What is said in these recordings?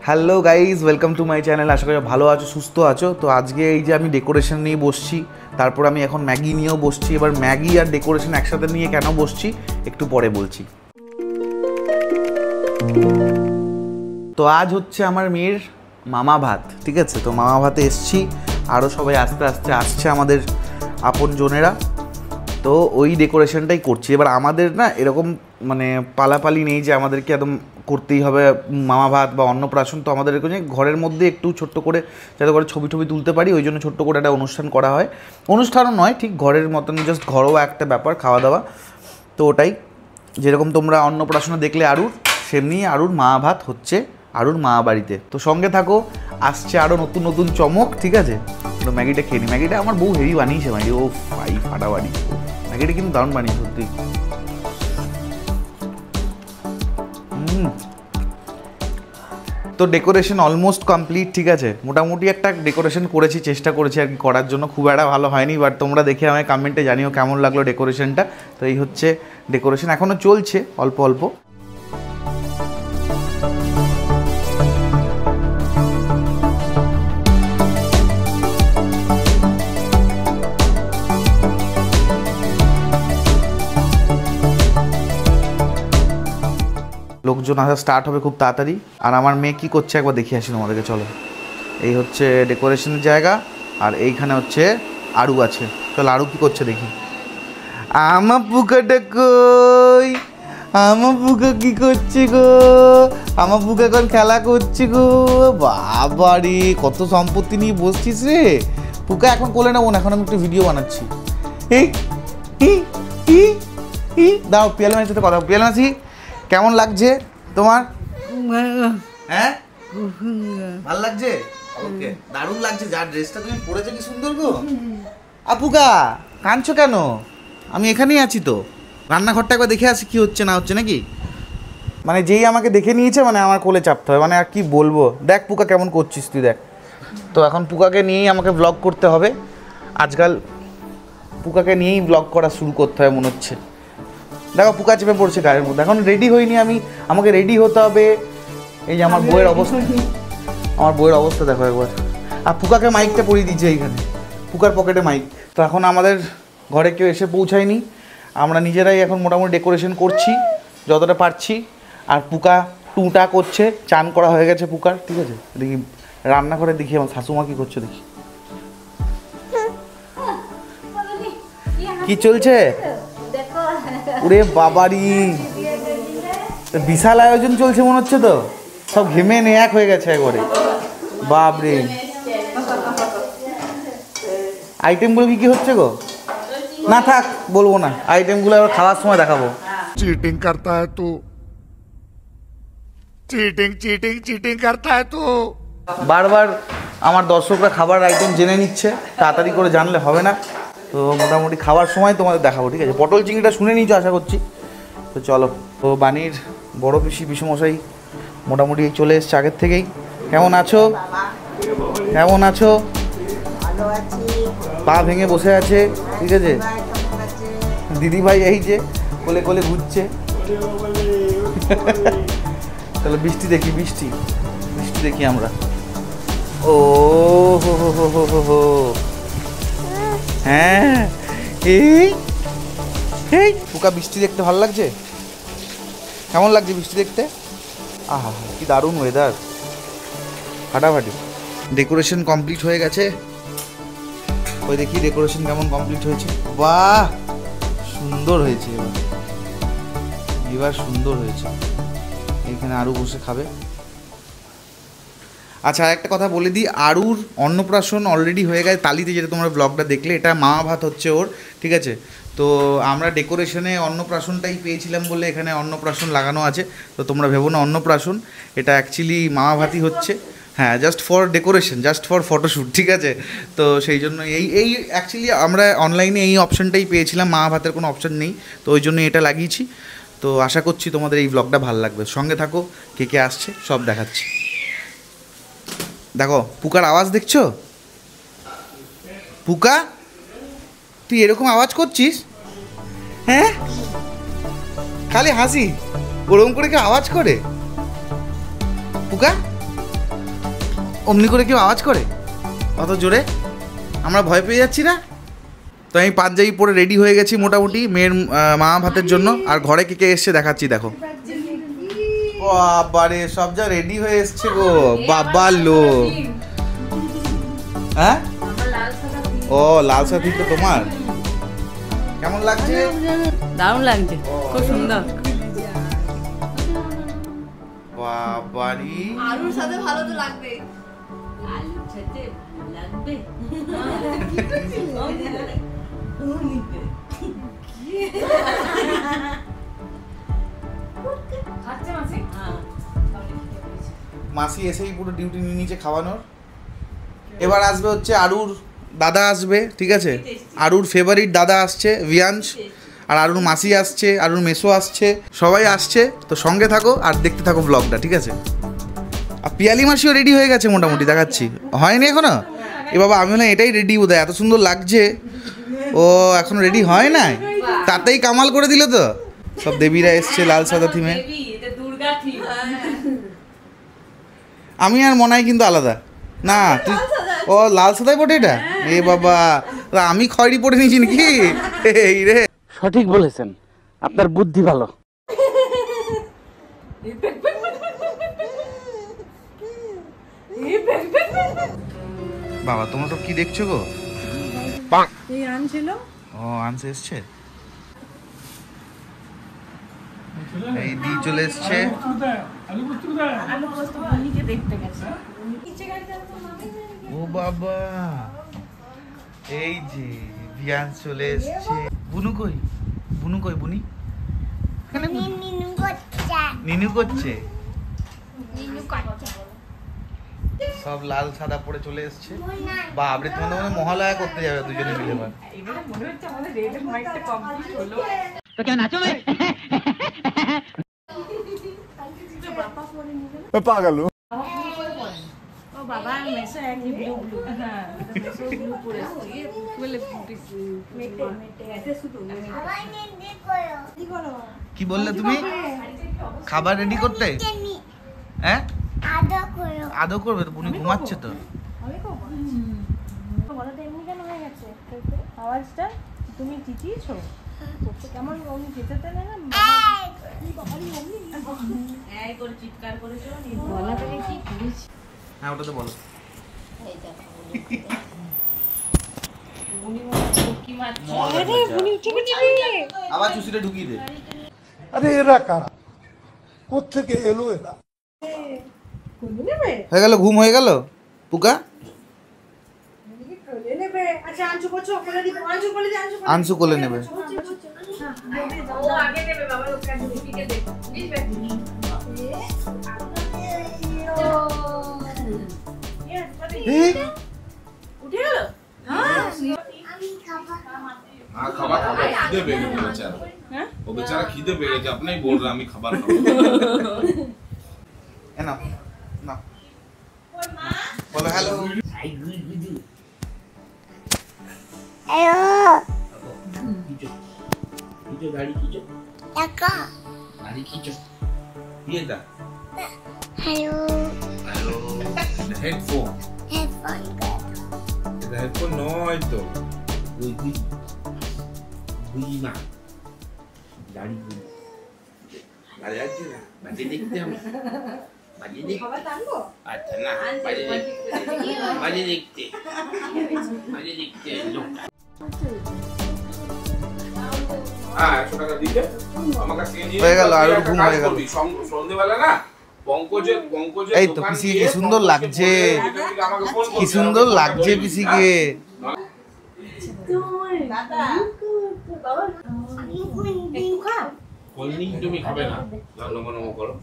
Hello guys, welcome to my channel. আশা করি ভালো আছো, সুস্থ আছো। তো আজকে এই যে আমি ডেকোরেশন নিয়ে বসছি, তারপর আমি এখন ম্যাগি নিয়েও বসছি। এবার ম্যাগি আর ডেকোরেশন একসাথে নিয়ে কেন বসছি একটু পরে বলছি। তো আজ হচ্ছে আমার মেয়ের মামা ভাত, ঠিক আছে? তো মামা ভাতে এসছি, আরও সবাই আস্তে আস্তে আসছে আমাদের আপন জনেরা। তো ওই ডেকোরেশনটাই করছি। এবার আমাদের না এরকম মানে পালাপালি নেই যে আমাদেরকে একদম করতেই হবে মামা ভাত বা অন্নপ্রাশন। তো আমাদের এরকম ঘরের মধ্যে একটু ছোট্ট করে যাতে করে ছবি তুলতে পারি, ওই জন্য ছোট্ট করে একটা অনুষ্ঠান করা হয়। অনুষ্ঠানও নয়, ঠিক ঘরের মতন, জাস্ট ঘরোয়া একটা ব্যাপার, খাওয়া দাওয়া। তো ওটাই, যেরকম তোমরা অন্নপ্রাশনে দেখলে আরুর, সেমনি আরুর মামা ভাত হচ্ছে আরুর মা বাড়িতে। তো সঙ্গে থাকো, আসছে আরও নতুন নতুন চমক, ঠিক আছে? তো ম্যাগিটা খেয়ে নি। ম্যাগিটা আমার বউ হেভি বানিয়েছে, ম্যাগি ও ভাই ফাটাবাড়ি। ম্যাগিটা কিন্তু দারুণ বানিয়েছে সত্যি। তো ডেকোরেশন অলমোস্ট কমপ্লিট, ঠিক আছে? মোটামুটি একটা ডেকোরেশন করেছি, চেষ্টা করেছি আর কি করার জন্য। খুব একটা ভালো হয়নি, বাট তোমরা দেখে আমায় কমেন্টে জানিও কেমন লাগলো ডেকোরেশনটা। তো এই হচ্ছে ডেকোরেশন, এখনও চলছে অল্প অল্প। লোকজন আসা স্টার্ট হবে খুব তাড়াতাড়ি। আর আমার মেয়ে কী করছে একবার দেখে আসি তোমাদেরকে, চলো। এই হচ্ছে ডেকোরেশনের জায়গা, আর এইখানে হচ্ছে আরু আছে। চলো আরু কী করছে দেখি। আমার পুকাটা কই? আমার পুকা কী করছে গো? আমার পুকা এখন খেলা করছে গো। বাবারে, কত সম্পত্তি নিয়ে বসছিস রে। পুকা এখন কোলে নেবো না, এখন আমি একটু ভিডিও বানাচ্ছি। দাও, পিয়াল মাসির সাথে কথা। পিয়াল মাসি, কেমন লাগছে তোমার? হ্যাঁ, ভালো লাগছে? ওকে, দারুণ লাগছে। যা ড্রেসটা তুমি পরেছো কি সুন্দর গো। আপুকা, কাঁদছো কেন? আমি এখানেই আছি তো। রান্নাঘরটা একবার দেখে আসি কি হচ্ছে না হচ্ছে নাকি। মানে যেই আমাকে দেখে নিয়েছে মানে আমার কোলে চাপতে হয়, মানে আর কি বলবো। দেখ পুকা কেমন করছিস তুই, দেখ। তো এখন পুকাকে নিয়েই আমাকে ব্লগ করতে হবে। আজকাল পুকাকে নিয়েই ব্লগ করা শুরু করতে হয় মনে হচ্ছে। দেখো পুকা চেপে পড়ছে গায়ের মধ্যে। এখন রেডি হইনি আমি, আমাকে রেডি হতে হবে। এই যে আমার বইয়ের অবস্থা, আমার বইয়ের অবস্থা দেখো একবার। আর পুকাকে মাইকটা পরিয়ে দিচ্ছে এইখানে, পুকার পকেটে মাইক। তো এখন আমাদের ঘরে কেউ এসে পৌঁছায়নি, আমরা নিজেরাই এখন মোটামুটি ডেকোরেশন করছি যতটা পারছি। আর পুকা টুটা করছে, চান করা হয়ে গেছে পুকার, ঠিক আছে? দেখি রান্নাঘরে দেখি আমার শাশুমা কী করছে দেখি। কি চলছে? ওরে বাবারি, বিশাল আয়োজন চলছে মনে হচ্ছে তো। সব ঘেমে এক হয়ে গেছে একবারে, বাপরে। আইটেমগুলো কি কি হচ্ছে গো? না থাক, বলবো না। আইটেমগুলো আবার খাওয়ার সময় দেখাবো। चीटिंग करता है तू, चीटिंग चीटिंग चीटिंग करता है तू। বারবার আমার দর্শকরা খাবার আইটেম জেনে নিচ্ছে, তাড়াতাড়ি করে জানলে হবে না। তো মোটামুটি খাওয়ার সময় তোমাদের দেখাবো, ঠিক আছে? পটল চিংড়িটা শুনে নিয়েছো আশা করছি। তো চলো। তো বাণীর বড় পিসি পিসুমশাই মোটামুটি চলে এসছে আগের থেকেই। কেমন আছো? কেমন আছো? পা ভেঙে বসে আছে, ঠিক আছে? দিদিভাই এই যে কোলে কোলে ঘুরছে। চলো বৃষ্টি দেখি, বৃষ্টি বৃষ্টি দেখি আমরা। ও হো হো হো হো হো হো, হ্যাঁ। এই এই পোকা, বৃষ্টি দেখতে ভালো লাগছে? কেমন লাগছে বৃষ্টি দেখতে? আহা, কি দারুণ ওয়েদার, ফাটাফাটি। ডেকোরেশন কমপ্লিট হয়ে গেছে। ওই দেখি ডেকোরেশন কেমন কমপ্লিট হয়েছে। বাহ, সুন্দর হয়েছে। এবার সুন্দর হয়েছে। এইখানে আরও বসে খাবে। আচ্ছা, একটা কথা বলে দিই, আরুর অন্নপ্রাশন অলরেডি হয়ে গেছে তালিতে, যেটা তোমরা ব্লগটা দেখলে। এটা মামা ভাত হচ্ছে ওর, ঠিক আছে? তো আমরা ডেকোরেশনে অন্নপ্রাশনটাই পেয়েছিলাম বলে এখানে অন্নপ্রাশন লাগানো আছে। তো তোমরা ভেবো না অন্নপ্রাশন, এটা অ্যাকচুয়ালি মামা ভাতই হচ্ছে। হ্যাঁ, just for decoration, just for photoshoot, ঠিক আছে? তো সেই জন্য এই অ্যাকচুয়ালি আমরা অনলাইনে এই অপশানটাই পেয়েছিলাম, মামা ভাতের কোনো অপশান নেই, তো ওই জন্য এটা লাগিয়েছি। তো আশা করছি তোমাদের এই ব্লগটা ভালো লাগবে। সঙ্গে থাকো, কে কে আসছে সব দেখাচ্ছি। দেখো পুকার আওয়াজ দেখছো? পুকা, তুই এরকম আওয়াজ করছিস? হ্যাঁ, খালি হাসি। ওরকম করে কেউ আওয়াজ করে? পুকা অমনি করে কেউ আওয়াজ করে অত জোরে? আমরা ভয় পেয়ে যাচ্ছি না? তো আমি পাঞ্জাবি পরে রেডি হয়ে গেছি মোটামুটি মেয়ের মা ভাতের জন্য। আর ঘরে কে কে এসছে দেখাচ্ছি, দেখো। বাবারে সব যা রেডি হয়ে এসছে গো, বাবা লো। হ্যাঁ, ও লাল সাথী তো তোমার। কেমন লাগছে? দারুণ লাগছে, খুব সুন্দর। বাবারি আলুর সাথে ভালো তো লাগবে। আলুর সাথে লাগবে। মাসি এসেই পুরো ডিউটি নিয়ে নিচে খাওয়ানোর। এবার আসবে হচ্ছে আরুর দাদা আসবে, ঠিক আছে? আরুর ফেভারিট দাদা আসছে ভিয়াঞ্জ, আর আরুর মাসি আসছে, আরুর মেসো আসছে, সবাই আসছে। তো সঙ্গে থাকো আর দেখতে থাকো ব্লগটা, ঠিক আছে? আর পিয়ালি মাসিও রেডি হয়ে গেছে মোটামুটি, দেখাচ্ছি। হয়নি এখনো? এ বাবা, আমি না এটাই রেডি, বোধহয় এত সুন্দর লাগছে। ও এখন রেডি হয় না, তাতেই কামাল করে দিল তো। সব দেবীরা এসছে লাল সাদা থিমে। আমি আর মনাই কিন্তু আলাদা না। তুই ও লাল সাদাই পড়ে এটা? এ বাবা, আমি খয়েরি পড়ে নিয়েছি নাকি? এই রে, সঠিক বলেছেন, আপনার বুদ্ধি ভালো। বাবা তোমরা সব কি দেখছো গো? এই আনছিল ও আনসে এসছে, এই দি চলে এসছে। আলু পোস্ত বুনিকে দেখতে গেছে। ও বাবা, এই যে ভিয়ান চলে এসছে। বুনু কই? বুনু কই? বুনি এখানে? নিনু করছে। সব লাল সাদা পরে চলে এসছে। বাপরে, তোমাদের মনে মহালয়া করতে যাবে দুজনে মিলে। এবার এবারে মনে হচ্ছে আমাদের রেডের মাইকটা কমপ্লিট হলো। তো কেন নাচো না? पागल हूँ। ও বাবা মেসো একই ব্লু ব্লু। হ্যাঁ, মেসো ব্লু পরে আছে। বলে মেটে মেটে এতে শুধু কি করো? কি বললে তুমি? খাবার রেডি করতে? হ্যাঁ, আদৌ করবে তো? বুনি ঘুমাচ্ছে তো। আমি করব। গলাটা এমনি কেন হয়ে গেছে? আওয়াজটা তুমি চিচিয়েছো? কেমন অমনি যেতে না না? এই করে চিৎকার করেছো, গলা থেকে কি করেছি? হ্যাঁ, ওটা তো বলো। আবার চুষিটা ঢুকিয়ে দে। अरे एरा कारा कोत्थे के एलो एरा কোলে নেবে? হয়ে গেল, ঘুম হয়ে গেল পুকা। কোলে নেবে? আচ্ছা আনছু করছো, কোলে দিব। আনছু কোলে দে, আনছু আনসু কোলে নেবে। ও আগে নেবে বাবা, লোক কাছে দিকে দে। দিবে। উঠে গেল? हाँ खबर खीदे पेगे बेचारा वो बेचारा खीदे पेगे जब अपने ही बोल रहा मैं खबर এ নাও, নাও। বলো হ্যালো। गाड़ी खींचो ये दा हेलो हेडफोन हेडफोन नो है तो बुई ना गाड़ी बुई गाड़ी आती ना बाजे देखते हम बाजे देख বাবা টানবো? अच्छा ना बाजे देखते लो হ্যাঁ 100 টাকা দিলে আমাকে সিএনজি হয়ে গেল, আর ঘুম হয়ে গেল। সন্ধ্যেবেলা না পঙ্কজের এই তো পিসি কি সুন্দর লাগছে, কি সুন্দর লাগছে পিসিকে। দাদা বাবা একটু খা। কলনি তুমি খাবে না নমো নমো করো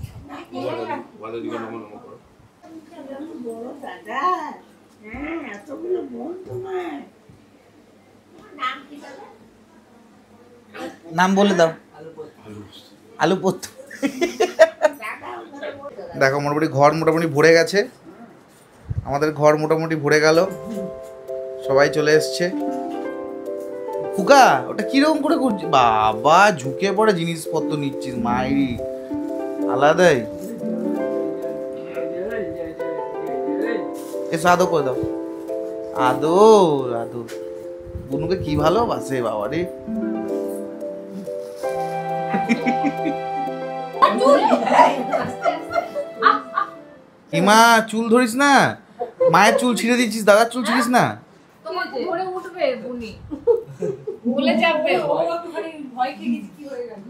ওয়াদা দিকে নমো নমো করো বড় দাদা, হ্যাঁ এতগুলো বোন তোমার। নাম কি দাদা? নাম বলে দাও। আলু পোস্ত। দেখো মোটামুটি ঘর মোটামুটি ভরে গেছে, আমাদের ঘর মোটামুটি ভরে গেল, সবাই চলে এসছে। কুকা ওটা কিরকম করে করছিস? বাবা ঝুঁকে পড়ে জিনিসপত্র নিচ্ছিস মাইরি। আলাদাই। এসো আদো করে দাও। আদো আদো বুনুকে কি ভালোবাসে বাবা রে। হিমা চুল ধরিস না, মায়ের চুল ছিঁড়ে দিচ্ছিস, দাদার চুল ছিঁড়িস না। তোমাকে ধরে উঠবে বুনি, বলে যাবে ও ভয় খেয়ে গেছে, কি হয়ে গেল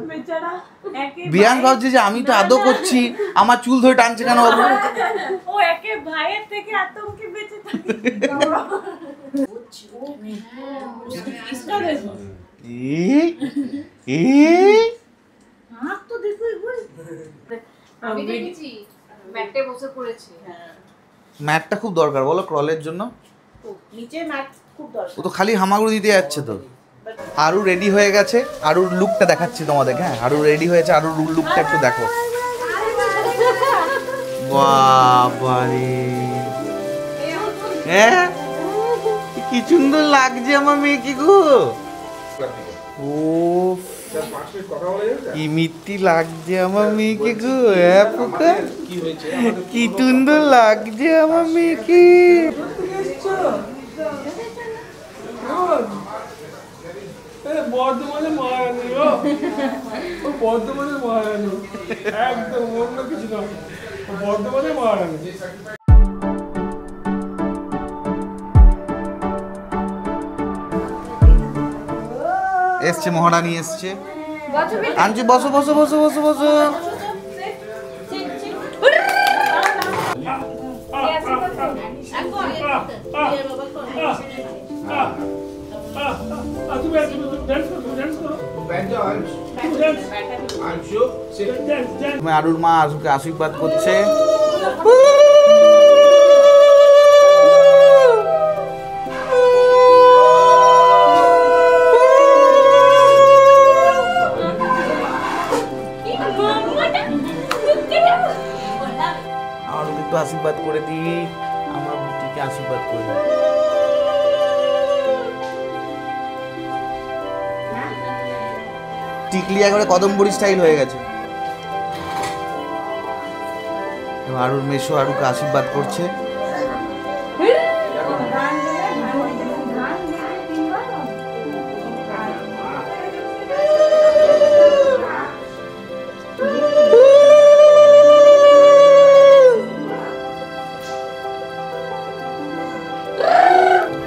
বেচারা একে বিয়ান ভাবছে যে আমি তো আদো করছি, আমার চুল ধরে টানছে কেন বাবু? ও একে ভাইয়ের থেকে আতঙ্কে বেঁচে থাকে। হাত তো দেখো একবার। আমি দেখেছি ম্যাটে বসে পড়েছে। ম্যাটটা খুব দরকার বলো ক্রলের জন্য। নিচে ম্যাট খুব দরকার। ও তো খালি হামাগুড়ি দিতে যাচ্ছে তো। আরু রেডি হয়ে গেছে, আরুর লুকটা দেখাচ্ছি তোমাদের। হ্যাঁ আরু রেডি হয়েছে, আরুর লুকটা একটু দেখো। বাবারে হ্যাঁ কি সুন্দর লাগছে আমার মেয়েকে গো। ও কি মিষ্টি লাগছে আমার মেয়েকে গো। হ্যাঁ পোকা কি সুন্দর লাগছে আমার মেয়েকে। বর্ধমানে মহারানী, ও বর্ধমানে মহারানী, একদম অন্য কিছু নয়, বর্ধমানে মহারানী। এসছে মহারানী এসছে। আনছি বসো বসো বসো বসো বসো। তুমি ডান্স করো, ডান্স করো, তুমি আরুর মা আশুকে আশীর্বাদ করছে। আরুকে একটু আশীর্বাদ করে দিই, আমার বুটিকে আশীর্বাদ করে দিই। টিকলি একবারে কদমবড়ি স্টাইল হয়ে গেছে। আরুর মেশো আরুকে আশীর্বাদ করছে।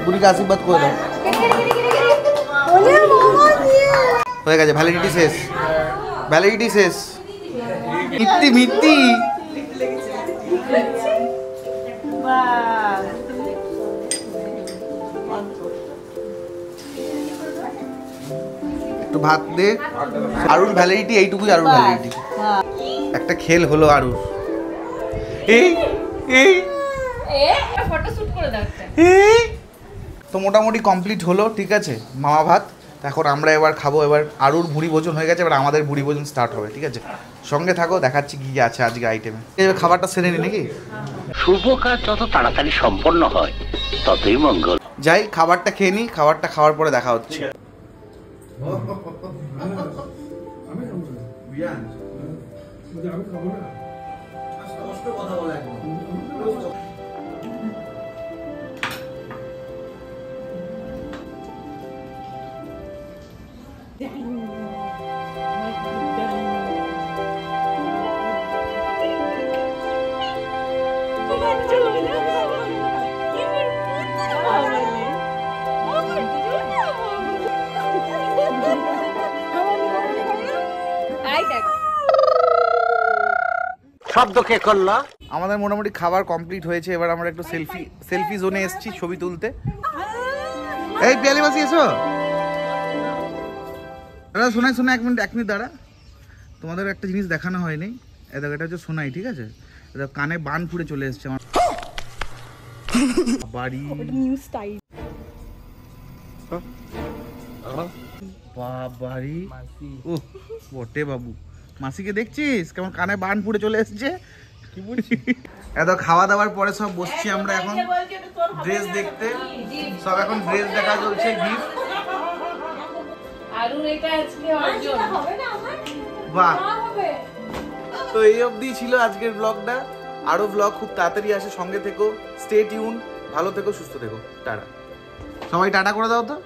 বুড়িকে আশীর্বাদ করে দাও। হয়ে গেছে, ভ্যালিডিটি শেষ, ভ্যালিডিটি শেষ। মিত্তি মিত্তি একটু ভাত দে। আরুর ভ্যালিডিটি এইটুকুই, আরুর ভ্যালিডিটি। একটা খেল হলো আরুর। এই এই ফটো শুট করে দাও একটা। তো মোটামুটি কমপ্লিট হলো, ঠিক আছে মামা ভাত। এখন আমরা এবার খাবো। এবার আরুর ভুড়ি ভোজন হয়ে গেছে, এবার আমাদের ভুড়ি ভোজন স্টার্ট হবে, ঠিক আছে? সঙ্গে থাকো, দেখাচ্ছি কি কি আছে আজকে আইটেমে। এবার খাবারটা সেরে নি নাকি? শুভ কাজ যত তাড়াতাড়ি সম্পন্ন হয় ততই মঙ্গল। যাই খাবারটা খেয়ে নিই, খাবারটা খাওয়ার পরে দেখা হচ্ছে। আমি খাবো না। শব্দ কে করলো? আমাদের মোটামুটি খাবার কমপ্লিট হয়েছে। এবার আমরা একটু সেলফি জোনে এসেছি ছবি তুলতে। এই পিয়ালি মাসি এসো। দাদা শোনাই, শোনা এক মিনিট দাঁড়া। তোমাদের একটা জিনিস দেখানো হয়নি। এটা হচ্ছে শোনাই, ঠিক আছে? এটা কানে বান ফুড়ে চলে এসছে আমার বাড়ি। বাড়ি ও বটে বাবু। মাসিকে দেখছিস কেমন কানে বান ফুড়ে চলে এসছে? কি বলছিস? এত খাওয়া দাওয়ার পরে সব বসছি আমরা এখন ড্রেস দেখতে। সব এখন ড্রেস দেখা চলছে, গিফট। আরুর এটা আজকে অর্জন হবে না আমার। বাহ, তো এই অবধি ছিল আজকের ব্লগটা। আরো ব্লগ খুব তাড়াতাড়ি আসে, সঙ্গে থেকো, স্টে টিউন, ভালো থেকো, সুস্থ থেকো, টাটা। সবাই টাটা করে দাও তো।